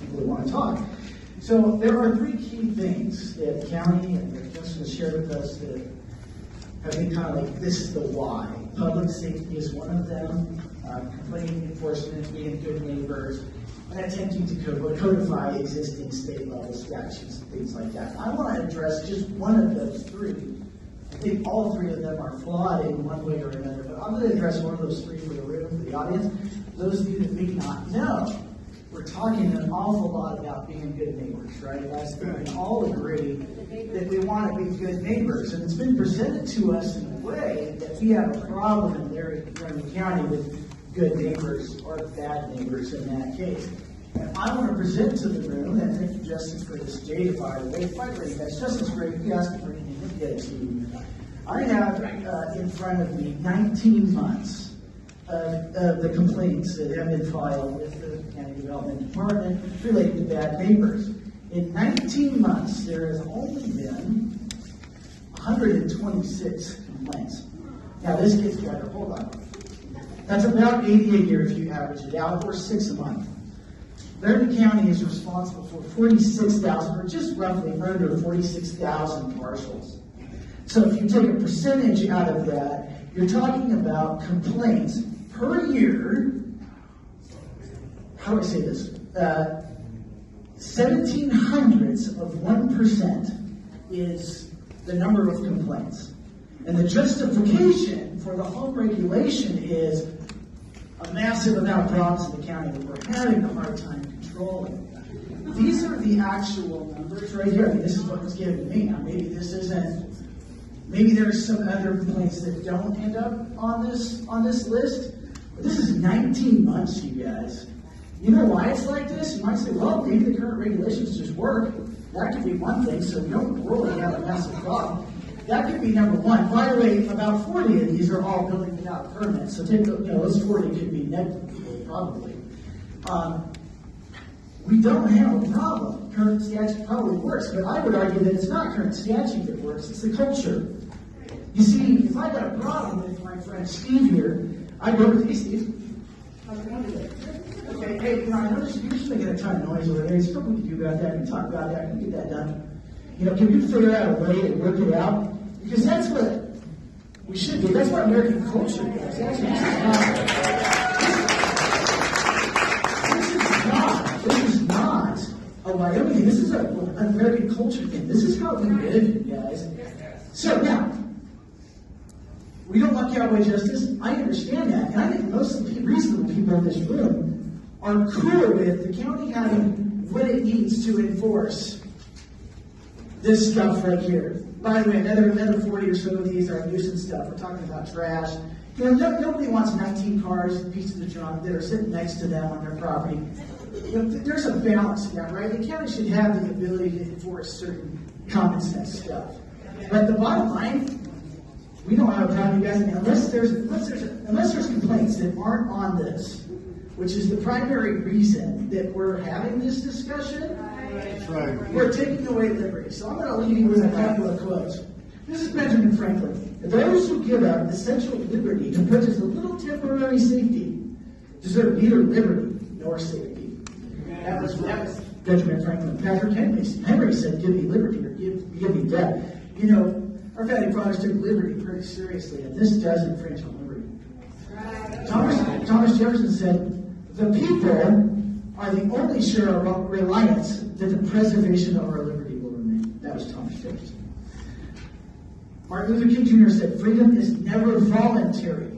people who want to talk. So there are three key things that the county and the Justin has shared with us that have been kind of like, this is the why. Public safety is one of them, complaining enforcement, being good neighbors, and attempting to codify existing state level statutes and things like that. I want to address just one of those three. I think all three of them are flawed in one way or another, but I'm going to address one of those three for the room, for the audience. Those of you that may not know, we're talking an awful lot about being good neighbors, right? Last week, we all agree that we want to be good neighbors, and it's been presented to us in a way that we have a problem in Laramie County with good neighbors or bad neighbors in that case. And I want to present to the room, and thank you, Justin, for this data, by the way. Quite ready, guys. Justin's great. If you ask me for anything, he'll get it to you. I have in front of me 19 months of the complaints that have been filed with the County Development Department related to bad neighbors. In 19 months, there has only been 126 complaints. Now, this gets better. Hold on. That's about 80 a year if you average it out, or 6 a month. Laramie County is responsible for 46,000, or just roughly under 46,000 parcels. So if you take a percentage out of that, you're talking about complaints per year. How do I say this? 0.17% is the number of complaints. And the justification for the home regulation is a massive amount of problems in the county that we're having a hard time controlling. These are the actual numbers right here. I mean, this is what was given to me. Now, maybe this isn't. Maybe there's some other complaints that don't end up on this list. But this is 19 months, you guys. You know why it's like this? You might say, well, maybe the current regulations just work. That could be one thing, so we don't really have a massive problem. That could be number one. By the way, about 40 of these are all building without permits. So take those 40 could be negligible, probably. We don't have a problem. Current statute probably works, but I would argue that it's not current statute that works, it's the culture. You see, if I got a problem with my friend Steve here, I'd go with, hey Steve, how's it going today? Okay, hey, I noticed you're just making a ton of noise over there. There's something we can do about that. We can talk about that. We can get that done. Can we figure out a way to work it out? Because that's what we should do. That's what American culture does. This is not a Wyoming. This is an American culture thing. This is how we live, you guys. So now, we don't want cowboy justice. I understand that. And I think most of the reasonable people in this room are cool with the county having what it needs to enforce this stuff right here. By the way, another 40 or so of these are nuisance stuff. We're talking about trash. Nobody wants 19 cars and pieces of junk that are sitting next to them on their property. There's a balance to that, right? The county should have the ability to enforce certain common sense stuff. But the bottom line, we don't have a problem, you guys, unless there's complaints that aren't on this, which is the primary reason that we're having this discussion. That's right. We're taking away liberty. So I'm going to leave you with a couple of quotes. This is Benjamin Franklin. Those who give up essential liberty to purchase a little temporary safety deserve neither liberty nor safety. That was Benjamin Franklin. Patrick Henry said, give me liberty or give me death. Our founding fathers took liberty pretty seriously, and this does infringe on liberty. Thomas Jefferson said, the people are the only sure reliance that the preservation of our liberty will remain. That was Thomas Jefferson. Martin Luther King Jr. said, freedom is never voluntary,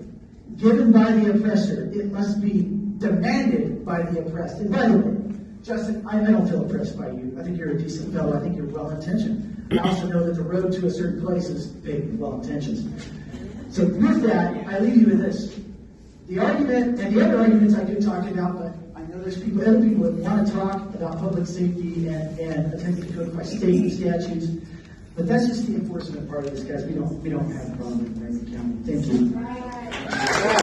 given by the oppressor. It must be demanded by the oppressed. And by the way, Justin, I don't feel oppressed by you. I think you're a decent fellow. I think you're well-intentioned. I also know that the road to a certain place is paved with well-intentions. So with that, I leave you with this. The argument, and the other arguments I could talk about, but I know there's other people that want to talk about public safety and attempting to codify state statutes, but that's just the enforcement part of this, guys. We don't have a problem in Laramie County. Thank you.